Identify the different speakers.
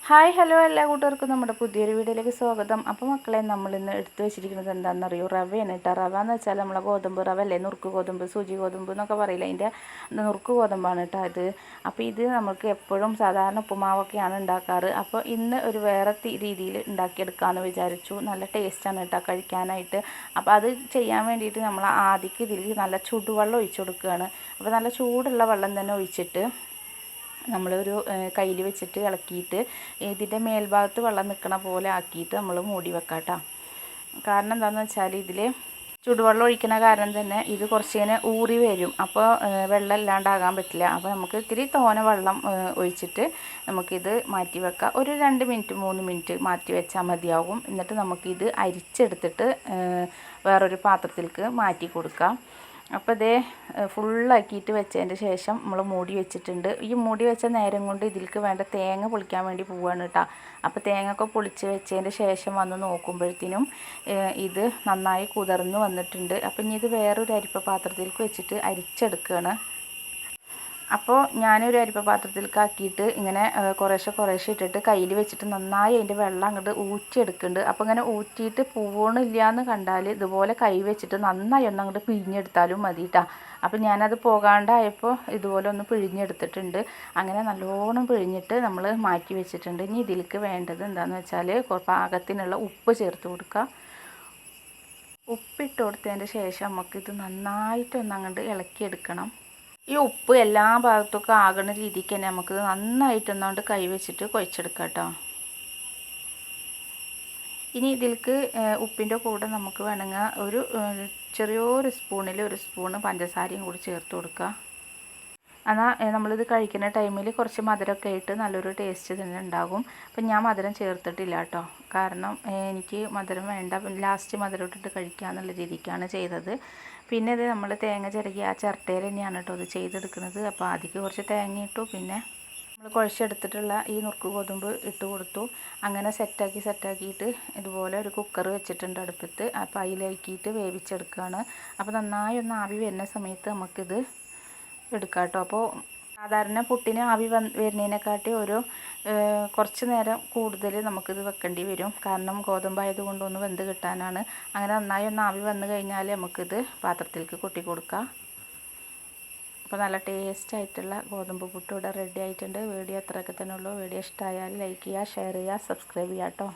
Speaker 1: Hi hello എല്ലാ കൂട്ടുകാർക്കും നമ്മുടെ പുതിയൊരു വീഡിയോയിലേക്ക് സ്വാഗതം. അപ്പോൾ മക്കളെ, നമ്മളിന്ന് എടുത്തു വെച്ചിരിക്കുന്നത് എന്താണെന്നറിയോ? റവയാണ് കേട്ടോ. റവ എന്ന് വെച്ചാൽ നമ്മളെ ഗോതമ്പ് റവ അല്ലേ, നുറുക്ക് ഗോതമ്പ്, സൂചി ഗോതമ്പ് എന്നൊക്കെ പറയില്ല, അതിൻ്റെ നുറുക്ക് ഗോതമ്പാണ് കേട്ടോ ഇത്. അപ്പോൾ ഇത് നമുക്ക് എപ്പോഴും സാധാരണ ഉപ്പുമാവൊക്കെയാണ് ഉണ്ടാക്കാറ്. അപ്പോൾ ഇന്ന് ഒരു വേറെ രീതിയിൽ ഉണ്ടാക്കിയെടുക്കാമെന്ന് വിചാരിച്ചു. നല്ല ടേസ്റ്റാണ് കേട്ടോ കഴിക്കാനായിട്ട്. അപ്പോൾ അത് ചെയ്യാൻ വേണ്ടിയിട്ട് നമ്മൾ ആദ്യം ഇതിൽ നല്ല ചൂടുവെള്ളം ഒഴിച്ചു കൊടുക്കുകയാണ്. അപ്പോൾ നല്ല ചൂടുള്ള വെള്ളം തന്നെ ഒഴിച്ചിട്ട് നമ്മളൊരു കയ്യിൽ വെച്ചിട്ട് ഇളക്കിയിട്ട് ഇതിൻ്റെ മേൽഭാഗത്ത് വെള്ളം നിൽക്കണ പോലെ ആക്കിയിട്ട് നമ്മൾ മൂടി വെക്കാം കേട്ടോ. കാരണം എന്താണെന്ന് വെച്ചാൽ ഇതിൽ ചൂടുവെള്ളം ഒഴിക്കണ കാരണം തന്നെ ഇത് കുറച്ചിങ്ങനെ ഊറി വരും. അപ്പോൾ വെള്ളം ഇല്ലാണ്ടാകാൻ പറ്റില്ല. അപ്പോൾ നമുക്ക് ഇത്തിരി തോനെ വെള്ളം ഒഴിച്ചിട്ട് നമുക്കിത് മാറ്റി വെക്കാം. ഒരു 2 മിനിറ്റ് 3 മിനിറ്റ് മാറ്റി വെച്ചാൽ മതിയാകും. എന്നിട്ട് നമുക്കിത് അരിച്ചെടുത്തിട്ട് വേറൊരു പാത്രത്തിലേക്ക് മാറ്റി കൊടുക്കാം. അപ്പോൾ ഇതേ ഫുള്ളാക്കിയിട്ട് വെച്ചതിൻ്റെ ശേഷം നമ്മൾ മൂടി വെച്ചിട്ടുണ്ട്. ഈ മൂടി വെച്ച നേരം കൊണ്ട് ഇതിലേക്ക് വേണ്ട തേങ്ങ പൊളിക്കാൻ വേണ്ടി പോവുകയാണ് കേട്ടോ. അപ്പോൾ തേങ്ങ ഒക്കെ പൊളിച്ച് വെച്ചതിൻ്റെ ശേഷം വന്ന് നോക്കുമ്പോഴത്തേനും ഇത് നന്നായി കുതിർന്ന് വന്നിട്ടുണ്ട്. അപ്പം ഇനി ഇത് വേറൊരു അരിപ്പ പാത്രത്തിലേക്ക് വെച്ചിട്ട് അരിച്ചെടുക്കുകയാണ്. അപ്പോൾ ഞാനൊരു അരിപ്പ പാത്രത്തിലേക്ക് ആക്കിയിട്ട് ഇങ്ങനെ കുറേശ്ശെ ഇട്ടിട്ട് കയ്യിൽ വെച്ചിട്ട് നന്നായി അതിൻ്റെ വെള്ളം അങ്ങോട്ട് ഊറ്റിയെടുക്കുന്നുണ്ട്. അപ്പോൾ ഇങ്ങനെ ഊറ്റിയിട്ട് പോകണില്ല എന്ന് കണ്ടാൽ ഇതുപോലെ കൈ വെച്ചിട്ട് നന്നായി ഒന്ന് അങ്ങോട്ട് പിഴിഞ്ഞെടുത്താലും മതി കേട്ടോ. അപ്പോൾ ഞാനത് പോകാണ്ടായപ്പോൾ ഇതുപോലെ ഒന്ന് പിഴിഞ്ഞെടുത്തിട്ടുണ്ട്. അങ്ങനെ നല്ലോണം പിഴിഞ്ഞിട്ട് നമ്മൾ മാറ്റി വെച്ചിട്ടുണ്ട്. ഇനി ഇതിലേക്ക് വേണ്ടത് എന്താണെന്ന് വെച്ചാൽ പാകത്തിനുള്ള ഉപ്പ് ചേർത്ത് കൊടുക്കുക. ഉപ്പിട്ട് കൊടുത്തതിൻ്റെ ശേഷം നമുക്കിത് നന്നായിട്ടൊന്ന് അങ്ങോട്ട് ഇളക്കിയെടുക്കണം. ഈ ഉപ്പ് എല്ലാ ഭാഗത്തൊക്കെ ആകുന്ന രീതിക്ക് തന്നെ നമുക്ക് നന്നായിട്ടൊന്നുകൊണ്ട് കൈ വെച്ചിട്ട് കുഴച്ചെടുക്കാം കേട്ടോ. ഇനി ഇതിലേക്ക് ഉപ്പിൻ്റെ കൂടെ നമുക്ക് വേണമെങ്കിൽ ഒരു ചെറിയൊരു സ്പൂണിൽ ഒരു സ്പൂണ് പഞ്ചസാരയും കൂടി ചേർത്ത് കൊടുക്കുക. എന്നാൽ നമ്മളിത് കഴിക്കുന്ന ടൈമിൽ കുറച്ച് മധുരമൊക്കെ ആയിട്ട് നല്ലൊരു ടേസ്റ്റ് തന്നെ ഉണ്ടാകും. അപ്പം ഞാൻ മധുരം ചേർത്തിട്ടില്ല കേട്ടോ. കാരണം എനിക്ക് മധുരം വേണ്ട, ലാസ്റ്റ് മധുരം ഇട്ടിട്ട് കഴിക്കുക എന്നുള്ള രീതിക്കാണ് ചെയ്തത്. പിന്നെ ഇത് നമ്മൾ തേങ്ങ ചിരകി ആ ചിരട്ടയിൽ തന്നെയാണ് കേട്ടോ ഇത് ചെയ്തെടുക്കുന്നത്. അപ്പോൾ ആദ്യം കുറച്ച് തേങ്ങ ഇട്ടു, പിന്നെ നമ്മൾ കുഴച്ചെടുത്തിട്ടുള്ള ഈ നുറുക്ക് ഗോതമ്പ് ഇട്ട് കൊടുത്തു. അങ്ങനെ സെറ്റാക്കിയിട്ട് ഇതുപോലെ ഒരു കുക്കർ വെച്ചിട്ടുണ്ട് അടുപ്പത്ത്. അപ്പോൾ അതിലാക്കിയിട്ട് വേവിച്ചെടുക്കുകയാണ്. അപ്പോൾ നന്നായി ഒന്ന് ആവി വരുന്ന സമയത്ത് നമുക്കിത് എടുക്കാം കേട്ടോ. അപ്പോൾ സാധാരണ പുട്ടിന് ആവി വരുന്നതിനെക്കാട്ടി കുറച്ച് നേരം കൂടുതൽ നമുക്കിത് വെക്കേണ്ടി വരും. കാരണം ഗോതമ്പായത് കൊണ്ടൊന്ന് വെന്ത് കിട്ടാനാണ്. അങ്ങനെ നന്നായി ഒന്ന് ആവി വന്നു കഴിഞ്ഞാൽ നമുക്കിത് പാത്രത്തിലേക്ക് കൊട്ടി കൊടുക്കാം. അപ്പോൾ നല്ല ടേസ്റ്റായിട്ടുള്ള ഗോതമ്പ് പുട്ട് ഇവിടെ റെഡി ആയിട്ടുണ്ട്. വീഡിയോ അത്രയൊക്കെ തന്നെ ഉള്ളൂ. വീഡിയോ ഇഷ്ടമായാൽ ലൈക്ക് ചെയ്യുക, ഷെയർ ചെയ്യുക, സബ്സ്ക്രൈബ് ചെയ്യുക കേട്ടോ.